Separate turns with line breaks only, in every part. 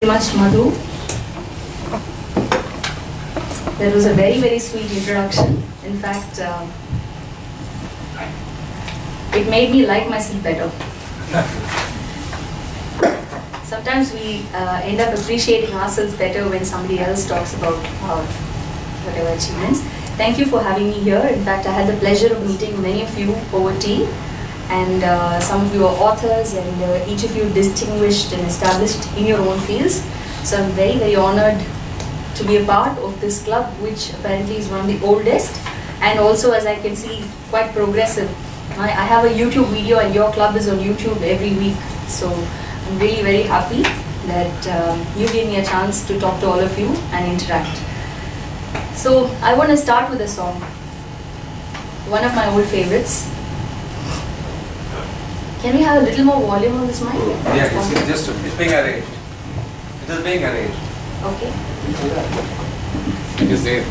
much, Madhu. That was a very, very sweet introduction. In fact, it made me like myself better. Sometimes we end up appreciating ourselves better when somebody else talks about our whatever achievements. Thank you for having me here. In fact, I had the pleasure of meeting many of you over tea, and some of you are authors, and each of you distinguished and established in your own fields. So I'm very, very honored to be a part of this club, which apparently is one of the oldest, and also, as I can see, quite progressive. I have a YouTube video, and your club is on YouTube every week. So I'm really very happy that you gave me a chance to talk to all of you and interact. So I want to start with a song, one of my old favorites. Can we have a little more volume on this mic?
Yeah, it's being arranged. It is being arranged.
Okay.
It is there.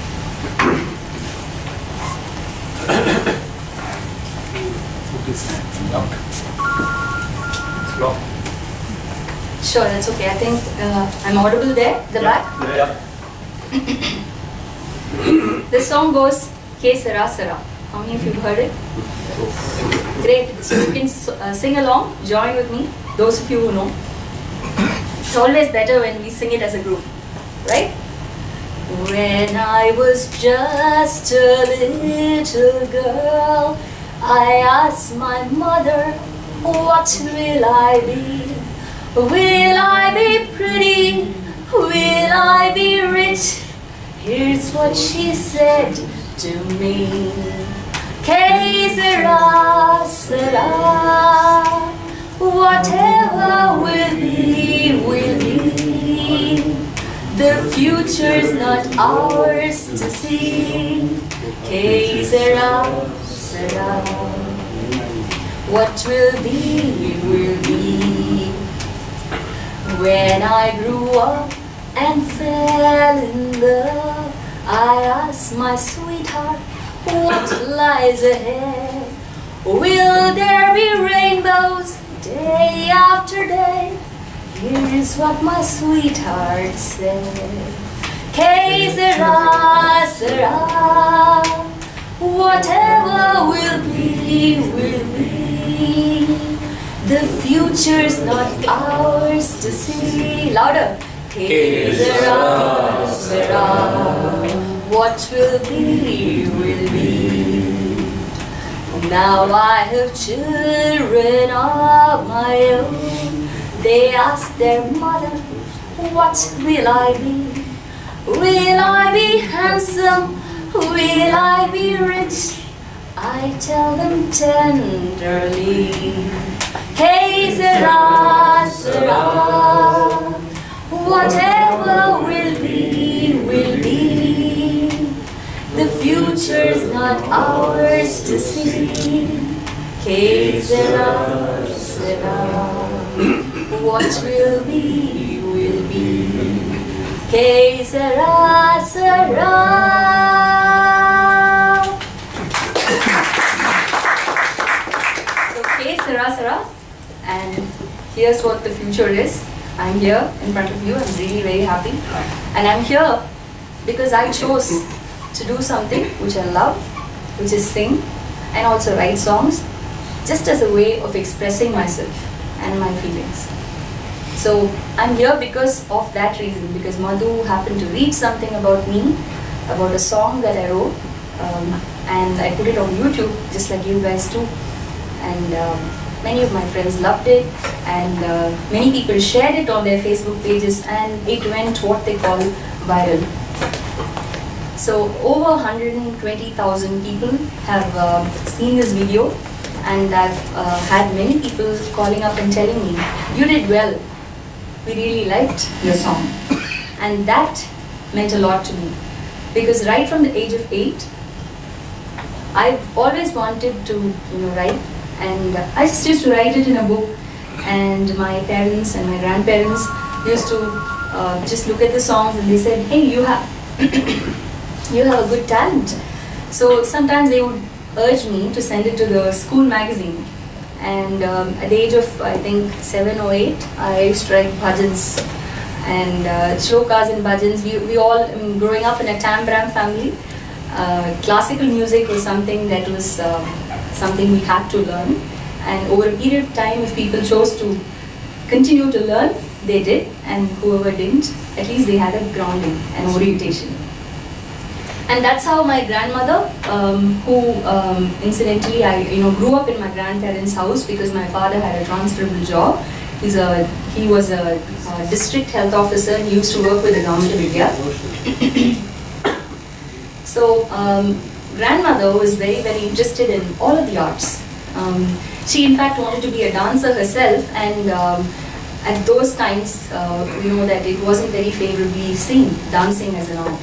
Slow.
Sure, that's okay. I think I'm audible there, the back.
Yeah.
The song goes, Ke Sara Sara. How many of you have heard it? Great. So you can sing along, join with me, those of you who know. It's always better when we sing it as a group, right? When I was just a little girl, I asked my mother, what will I be? Will I be pretty? Will I be rich? Here's what she said to me. Que sera, sera. Whatever will be, will be. The future's not ours to see. Que sera, sera. What will be, will be. When I grew up and fell in love, I asked my sweetheart, what lies ahead? Will there be rainbows day after day? Here's what my sweetheart said. Que sera, sera. Whatever will be, will be. The future's not ours to see. Louder. Que sera, sera. What will be, will be. Now I have children of my own. They ask their mother, what will I be? Will I be handsome? Will I be rich? I tell them tenderly, Que sera, sera. Whatever will be, will be. The future's not ours to see. Que sera, sera. What will be, will be. Que sera, sera. So, que sera, sera. And here's what the future is. I'm here in front of you. I'm really very happy. And I'm here because I chose to do something which I love, which is sing and also write songs, just as a way of expressing myself and my feelings. So I'm here because of that reason, because Madhu happened to read something about me, about a song that I wrote, and I put it on YouTube, just like you guys do. And many of my friends loved it, and many people shared it on their Facebook pages, and it went what they call viral. So over 120,000 people have seen this video, and I've had many people calling up and telling me, you did well, we really liked your song. And that meant a lot to me, because right from the age of 8, I've always wanted to write, and I just used to write it in a book, and my parents and my grandparents used to just look at the songs and they said, hey, you have you have a good talent. So sometimes they would urge me to send it to the school magazine, and at the age of I think 7 or 8, I used to write bhajans and shlokas and bhajans. We all, I mean, growing up in a Tambram family, classical music was something that was something we had to learn. And over a period of time, if people chose to continue to learn, they did, and whoever didn't, at least they had a grounding and orientation. And that's how my grandmother, who incidentally I grew up in my grandparents' house because my father had a transferable job. He was a district health officer and used to work with the government of India. So grandmother was very, very interested in all of the arts. She in fact wanted to be a dancer herself, and at those times, we know that it wasn't very favorably seen, dancing as an art.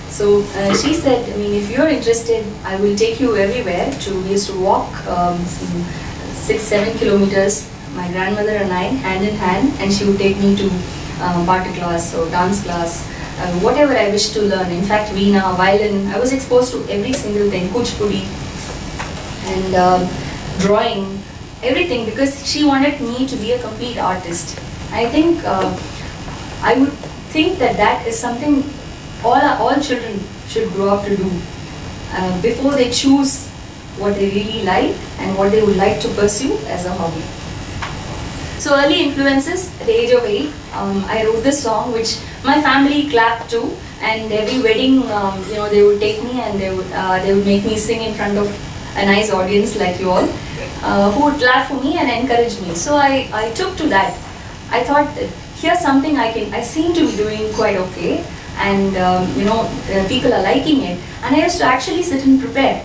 So she said, I mean, if you're interested, I will take you everywhere. We used to walk 6-7 kilometers, my grandmother and I, hand in hand, and she would take me to party class or dance class, whatever I wished to learn. In fact, veena, violin, I was exposed to every single thing, kuchipudi, and drawing, everything, because she wanted me to be a complete artist. I think, I would think that is something all children should grow up to do before they choose what they really like and what they would like to pursue as a hobby. So early influences, at the age of 8, I wrote this song which my family clapped to, and every wedding, they would take me and they would make me sing in front of a nice audience like you all, who would clap for me and encourage me. So I took to that. I thought that here's something I seem to be doing quite okay, and people are liking it. And I used to actually sit and prepare.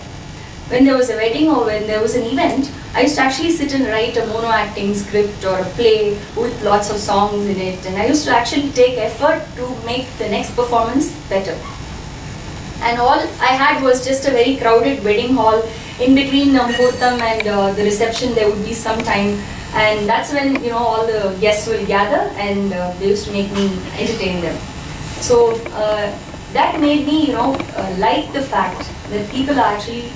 When there was a wedding or when there was an event, I used to actually sit and write a mono acting script or a play with lots of songs in it, and I used to actually take effort to make the next performance better. And all I had was just a very crowded wedding hall. In between Muhurtam and the reception, there would be some time, and that's when all the guests will gather, and they used to make me entertain them. So that made me like the fact that people are actually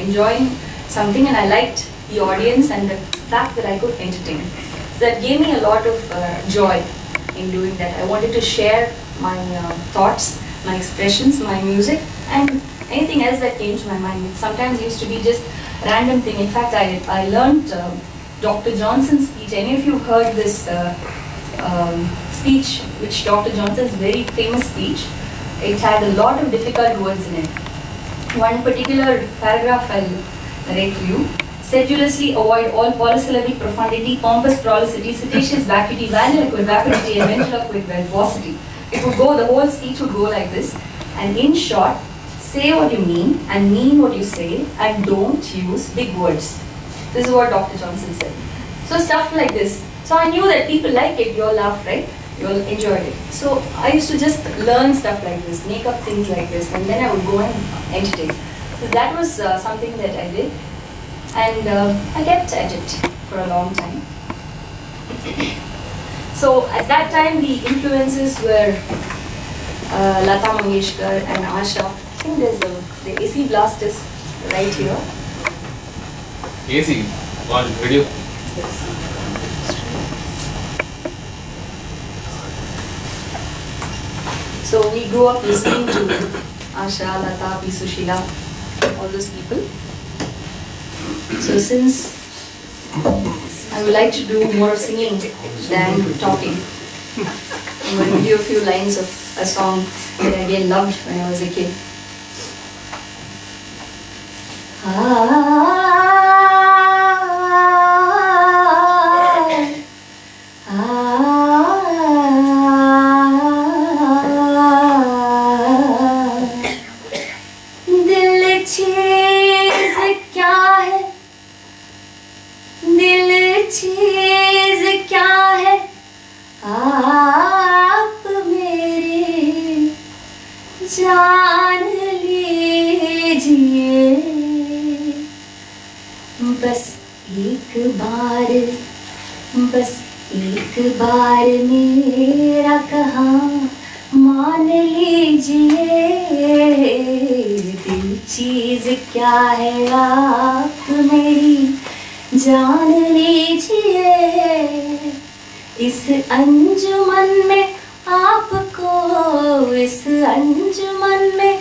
enjoying something, and I liked the audience and the fact that I could entertain. So that gave me a lot of joy in doing that. I wanted to share my thoughts, my expressions, my music, and anything else that came to my mind. It sometimes used to be just random thing. In fact, I learned Dr. Johnson's speech. Any of you heard this speech, which Dr. Johnson's very famous speech? It had a lot of difficult words in it. One particular paragraph I'll narrate to you. Sedulously avoid all polysyllabic profundity, pompous prolixity, cetaceous vacuity, vanilliquid vapidity, and ventriloquic verbosity. It would go, the whole speech would go like this. And in short, say what you mean and mean what you say, and don't use big words. This is what Dr. Johnson said. So stuff like this. So I knew that people like it. You all laughed, right? You all enjoyed it. So I used to just learn stuff like this, make up things like this, and then I would go and entertain. So that was something that I did, and I kept at it for a long time. So at that time, the influences were Lata Mangeshkar and Asha. I think there's the AC blast is right here.
AC, on video.
So we grew up listening to Asha, Lata, P. Sushila, all those people. So since I would like to do more of singing than talking, I'm going to give you a few lines of a song that I really loved when I was a kid.
जान लीजिए बस एक बार मेरा कहा मान लीजिए दिल चीज क्या है आप मेरी जान लीजिए इस अंजुमन में आपको इस अंजुमन में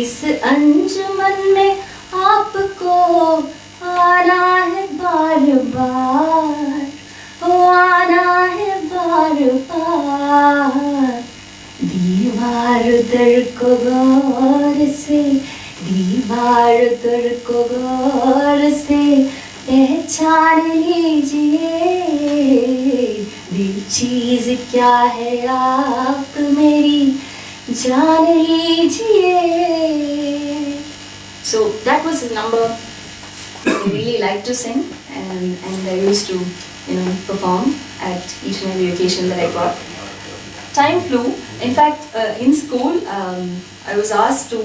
इस अंजुमन में आपको आना है बार बार, आना है बार बार। दीवार दर को गौर से, दीवार दर को गौर से पहचान लीजिए, दिल चीज क्या है आप मेरी जान लीजिए।
So that was a number I really liked to sing, and I used to, perform at each and every occasion that I got. Time flew. In fact, in school, I was asked to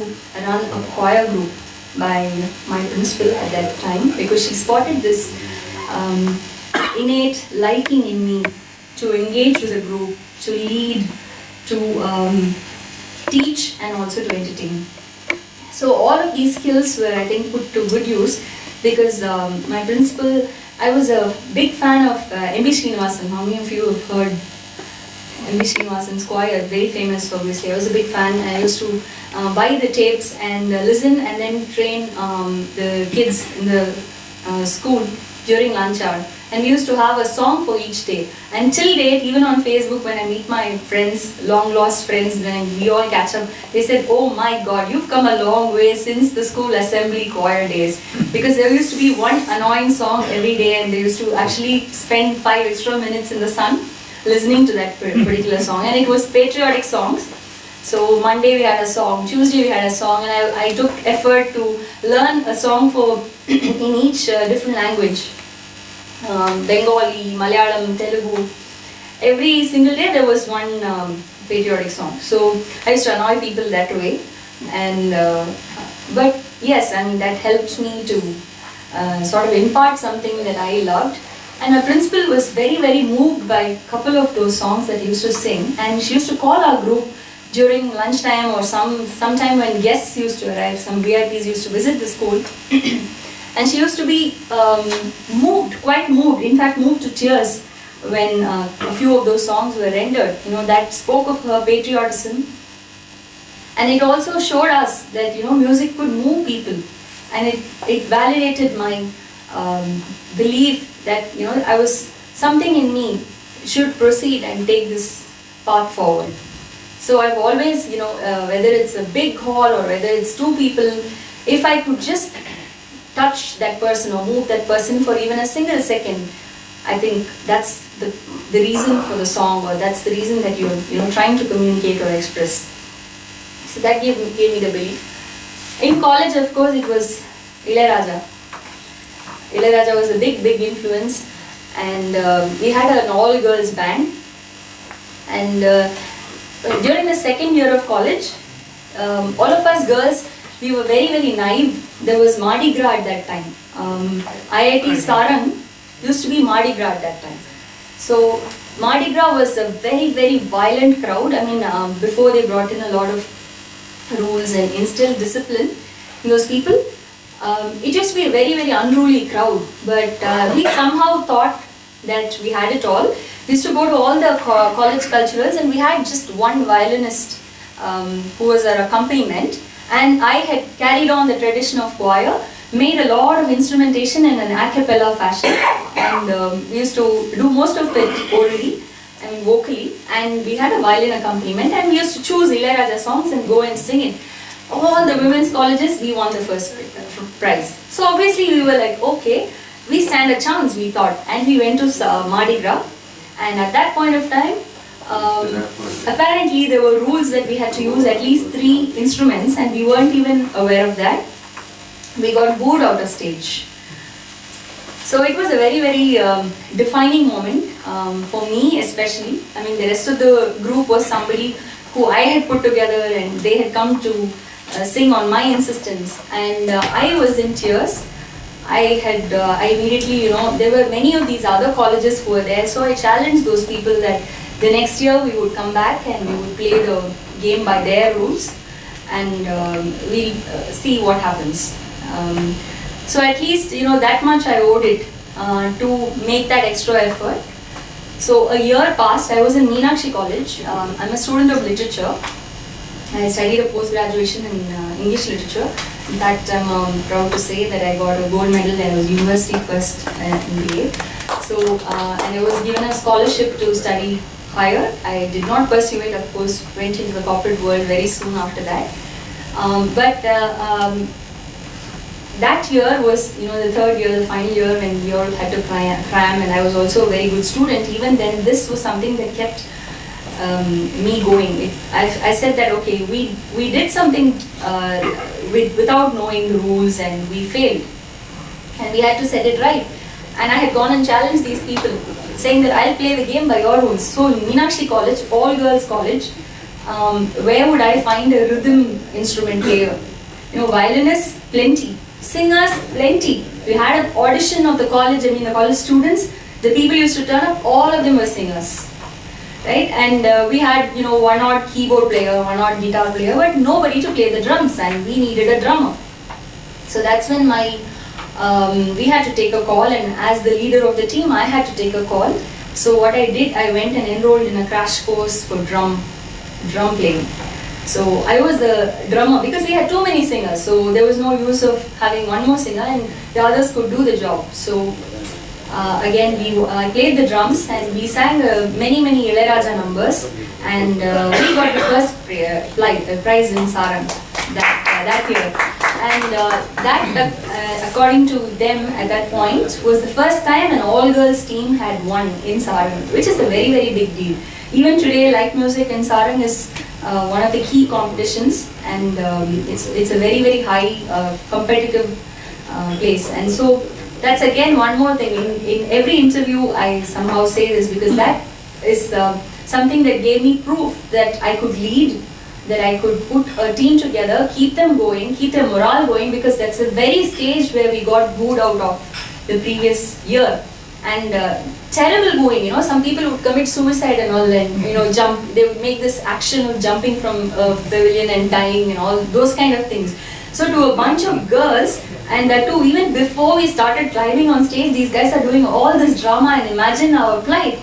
run a choir group by my principal at that time, because she spotted this innate liking in me to engage with a group, to lead, to teach, and also to entertain. So all of these skills were, I think, put to good use, because my principal, I was a big fan of M.B. Srinivasan. How many of you have heard M.B. Srinivasan's choir? Very famous, obviously. I was a big fan. I used to buy the tapes and listen, and then train the kids in the school during lunch hour. And we used to have a song for each day. And till date, even on Facebook, when I meet my friends, long lost friends, when we all catch up, they said, "Oh my God, you've come a long way since the school assembly choir days." Because there used to be one annoying song every day, and they used to actually spend 5 extra minutes in the sun listening to that particular song. And it was patriotic songs. So Monday we had a song, Tuesday we had a song, and I took effort to learn a song for in each different language. Bengali, Malayalam, Telugu. Every single day there was one patriotic song. So I used to annoy people that way, and but yes, I mean that helped me to sort of impart something that I loved. And my principal was very, very moved by a couple of those songs that he used to sing, and she used to call our group during lunchtime or sometime when guests used to arrive, some VIPs used to visit the school. And she used to be moved, quite moved, in fact moved to tears when a few of those songs were rendered, that spoke of her patriotism. And it also showed us that, music could move people. And it validated my belief that, I was, something in me should proceed and take this path forward. So I've always, whether it's a big hall or whether it's 2 people, if I could just touch that person or move that person for even a single second, I think that's the reason for the song, or that's the reason that you're trying to communicate or express. So that gave me the belief. In college, of course, it was Ilayaraja. Ilayaraja was a big influence, and we had an all-girls band. And during the second year of college, all of us girls, we were very, very naive. There was Mardi Gras at that time. IIT Sarang used to be Mardi Gras at that time. So Mardi Gras was a very, very violent crowd. I mean, before they brought in a lot of rules and instilled discipline in those people, it used to be a very, very unruly crowd. But we somehow thought that we had it all. We used to go to all the college culturals, and we had just one violinist who was our accompaniment. And I had carried on the tradition of choir, made a lot of instrumentation in an a cappella fashion, and we used to do most of it orally, I mean vocally, and we had a violin accompaniment, and we used to choose Ilayaraja songs and go and sing it. All the women's colleges, we won the first prize. So obviously we were like, okay, we stand a chance, we thought, and we went to Mardi Gras, and at that point of time, apparently there were rules that we had to use at least 3 instruments, and we weren't even aware of that. We got booed out of stage. So it was a very, very defining moment for me especially. I mean, the rest of the group was somebody who I had put together, and they had come to sing on my insistence, and I was in tears. I immediately, there were many of these other colleges who were there, so I challenged those people that the next year we would come back and we would play the game by their rules. and we'll see what happens. So at least that much I owed it to make that extra effort. So a year passed. I was in Meenakshi College. I'm a student of literature. I studied a post-graduation in English literature. In fact, I'm proud to say that I got a gold medal. I was university first in BA. So, and I was given a scholarship to study higher. I did not pursue it, of course, went into the corporate world very soon after that. That year was, the third year, the final year, when we all had to cram, and I was also a very good student. Even then, this was something that kept me going. I said that, okay, we did something without knowing the rules, and we failed. And we had to set it right. And I had gone and challenged these people, saying that I'll play the game by your rules. So in Meenakshi College, all girls college, where would I find a rhythm instrument player? Violinists, plenty. Singers, plenty. We had an audition of the college, the college students. The people used to turn up, all of them were singers. Right? And we had, one odd keyboard player, one odd guitar player, but nobody to play the drums, and we needed a drummer. So that's when we had to take a call, and as the leader of the team, I had to take a call. So what I did, I went and enrolled in a crash course for drum playing. So I was the drummer, because we had too many singers, so there was no use of having one more singer, and the others could do the job. So again, I played the drums, and we sang many Ilayaraja numbers, and we got the first prize in Sarang that year. And that, according to them at that point, was the first time an all-girls team had won in Sarang, which is a very big deal. Even today, light music in Sarang is one of the key competitions, and it's a very high competitive place. And so that's again one more thing. In every interview, I somehow say this, because that is something that gave me proof that I could lead, that I could put a team together, keep them going, keep their morale going, because that's the very stage where we got booed out of the previous year. And terrible booing, some people would commit suicide and all, and jump, they would make this action of jumping from a pavilion and dying and all those kind of things. So to a bunch of girls, and that too, even before we started climbing on stage, these guys are doing all this drama, and imagine our plight.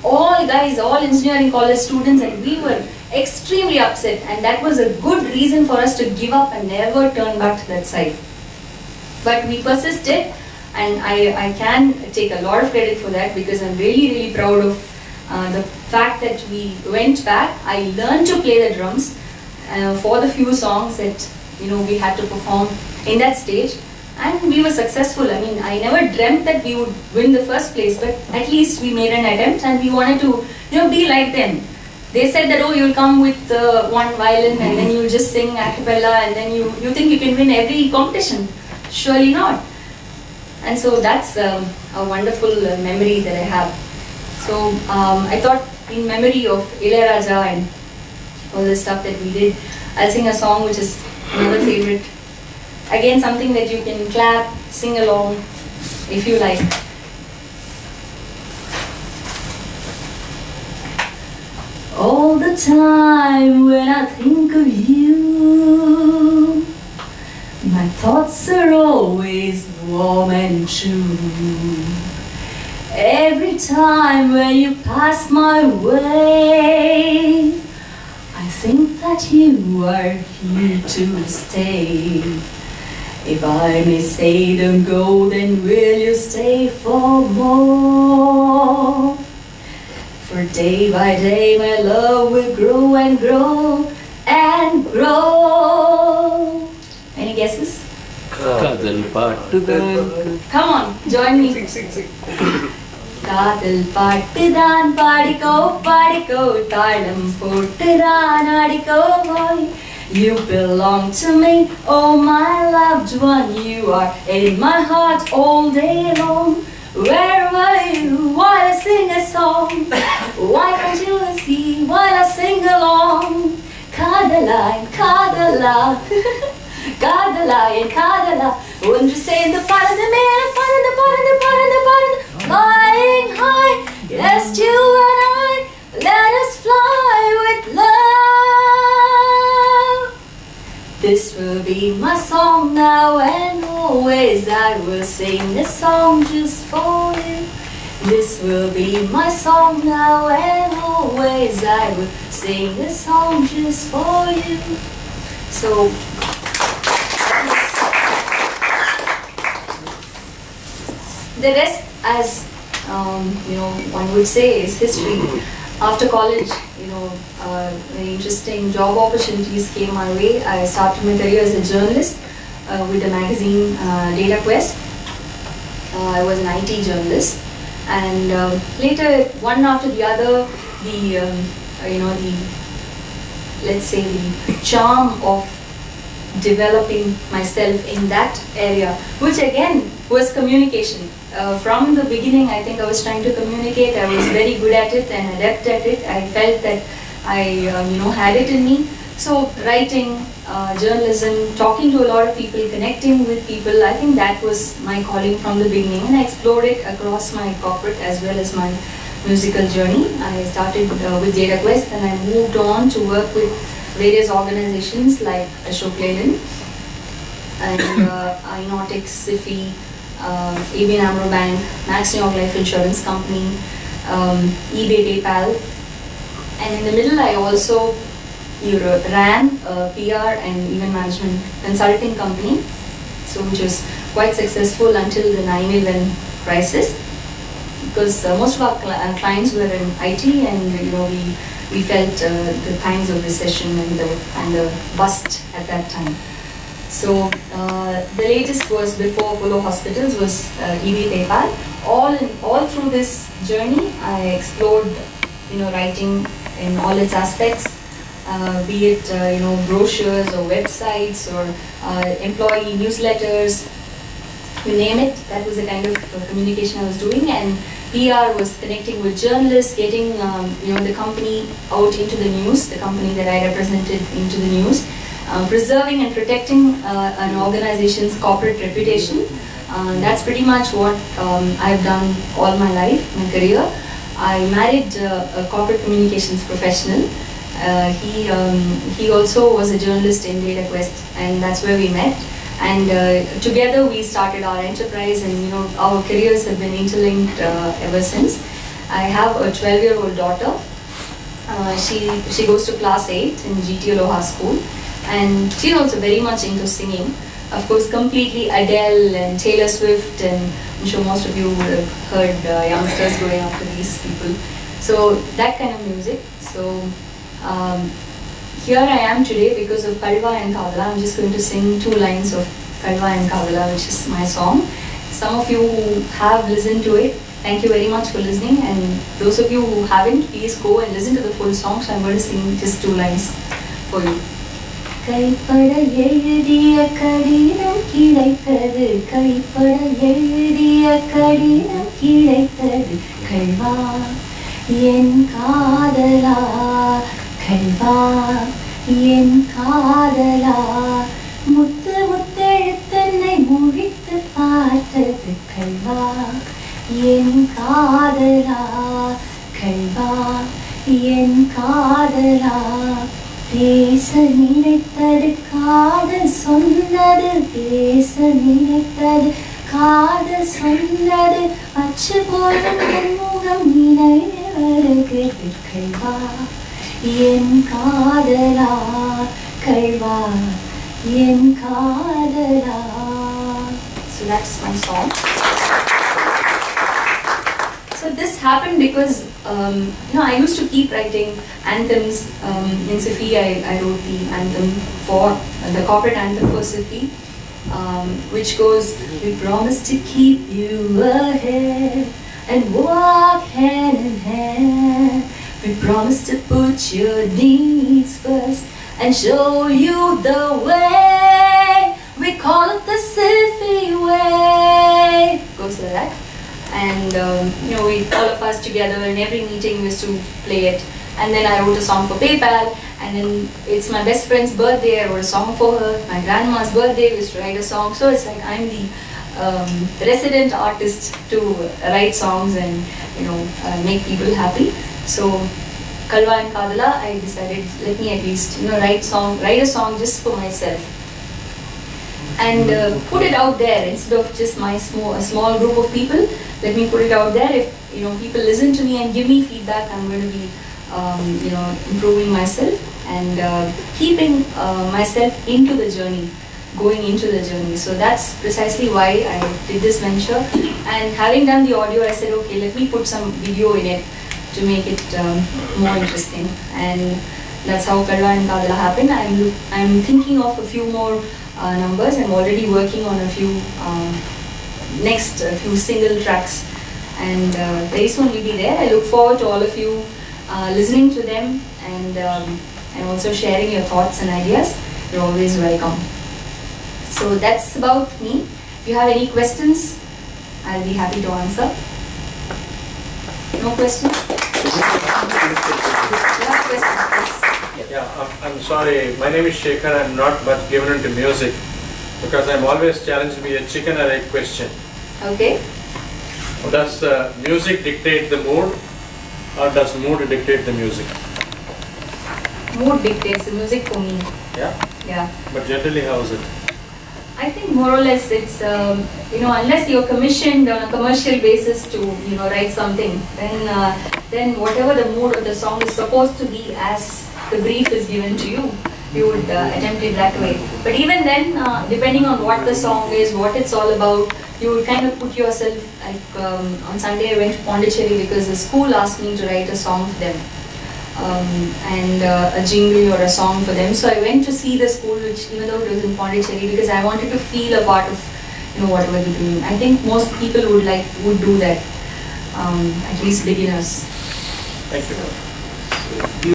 All guys, all engineering college students, and we were extremely upset, and that was a good reason for us to give up and never turn back to that side. But we persisted, and I can take a lot of credit for that, because I'm really proud of the fact that we went back. I learned to play the drums for the few songs that we had to perform in that stage, and we were successful. I never dreamt that we would win the first place, but at least we made an attempt, and we wanted to be like them. They said that, oh, you'll come with one violin, and then you'll just sing a cappella, and then you think you can win every competition. Surely not. And so that's a wonderful memory that I have. So I thought, in memory of Ilayaraja and all the stuff that we did, I'll sing a song which is another favorite. Again, something that you can clap, sing along, if you like. All the time when I think of you, my thoughts are always warm and true. Every time when you pass my way, I think that you are here to stay. If I may say don't go, then will you stay for more? For day by day my love will grow and grow and grow. Any guesses? Come on, join me.
Sing.
Kaadhal paattudan paadiko paadiko taalam pottudan aadiko boy. You belong to me, oh my loved one. You are in my heart all day long. Where were you while I sing a song? Why can't you see while I sing along? Kaadhala, Kaadhala, Kaadhala, Kaadhala. ஒன்று சேர்ந்து பறந்து மேல பறந்து flying high. Just you and I, let us fly with love.
always I will sing a song just for you. This will be my song now and always I will sing a song just for you.
So the rest, as one would say, is history. After college, very interesting job opportunities came my way. I started my career as a journalist with the magazine Data Quest. I was an IT journalist, and later, one after the other, the let's say the charm of developing myself in that area, which again was communication. From the beginning, I think I was trying to communicate. I was very good at it and adept at it. I felt that I had it in me. So writing, journalism, talking to a lot of people, connecting with people, I think that was my calling from the beginning, and I explored it across my corporate as well as my musical journey. I started with Data Quest, and I moved on to work with various organizations like Ashok Leyland and Inotics, SIFI, ABN AMRO Bank, Max New York Life Insurance Company, eBay, PayPal, and in the middle I also ran a PR and event management consulting company, so which was quite successful until the 9/11 crisis, because most of our clients were in IT, and we felt the times of recession and the bust at that time. So the latest was before Apollo Hospitals was eBay, PayPal. All through this journey, I explored writing in all its aspects, be it brochures or websites or employee newsletters, you name it. That was the kind of communication I was doing, and PR was connecting with journalists, getting the company out into the news, the company that I represented into the news, preserving and protecting an organization's corporate reputation. That's pretty much what I've done all my life, my career. I married a corporate communications professional. He also was a journalist in Data Quest, and that's where we met. And together we started our enterprise, and our careers have been interlinked ever since. I have a 12-year-old daughter. She goes to class 8 in GT Aloha School, and she's also very much into singing. Of course, completely Adele and Taylor Swift, and I'm sure most of you would have heard youngsters going after these people. So that kind of music. So here I am today because of Kalva and Kaadhala. I'm just going to sing 2 lines of Kalva and Kaadhala, which is my song. Some of you who have listened to it, thank you very much for listening, and those of you who haven't, please go and listen to the full song. So I'm going to sing just 2 lines for you. கைப்பட எழுதிய கடிதம் கிடைத்தது, கைப்பட எழுதிய கடிதம் கிடைத்தது, கல்வா என் காதலா, கல்வா என் காதலா, முத்து முத்தெழுத்தன்னை முழித்து பார்த்தது, கல்வா என் காதலா, கல்வா என் காதலா, பேச நினைத்தது காதல் சொன்னது, பேச நினைத்தது காதல் சொன்னது, அச்சு போலும் என் முகம் நினைவு வருகிறது, கல்வா என் காதலா, கல்வா என் காதலா. So that's my song. So this happened because I used to keep writing anthems. In SIFI, I wrote the anthem for the corporate anthem for SIFI, which goes, "We promise to keep you ahead and walk hand in hand. We promise to put your needs first and show you the way. We call it the SIFI way." Goes like that. And we all of us together in every meeting we used to play it. And then I wrote a song for PayPal, and then it's my best friend's birthday, I wrote a song for her. My grandma's birthday, we used to write a song. So it's like I'm the resident artist to write songs and make people happy. So Kalva and Kaadhala, I decided, let me at least write a song just for myself. and put it out there instead of just a small group of people. Let me put it out there. If people listen to me and give me feedback, I'm going to be improving myself and keeping myself into the journey, going into the journey. So that's precisely why I did this venture. And having done the audio, I said, okay, let me put some video in it to make it more interesting. And that's how Kalva and Kaadhala happened. I'm thinking of a few more numbers. I'm already working on a few few single tracks, and very soon we'll be there. I look forward to all of you listening to them and also sharing your thoughts and ideas. You're always welcome. So that's about me. If you have any questions, I'll be happy to answer. No questions?
Yeah, I'm sorry. My name is Shekhar. I'm not much given into music because I'm always challenged to be a chicken or egg question.
Okay.
Does music dictate the mood, or does mood dictate the music?
Mood dictates the music for me.
Yeah.
Yeah.
But generally, how is it?
I think more or less it's unless you're commissioned on a commercial basis to write something, then whatever the mood of the song is supposed to be as the brief is given to you, you would attempt it that way. But even then, depending on what the song is, what it's all about, you would kind of put yourself, like on Sunday I went to Pondicherry because the school asked me to write a song for them. And a jingle or a song for them. So I went to see the school, which even though it was in Pondicherry, because I wanted to feel a part of whatever they're doing. I think most people would do that, at least beginners.
Thank you.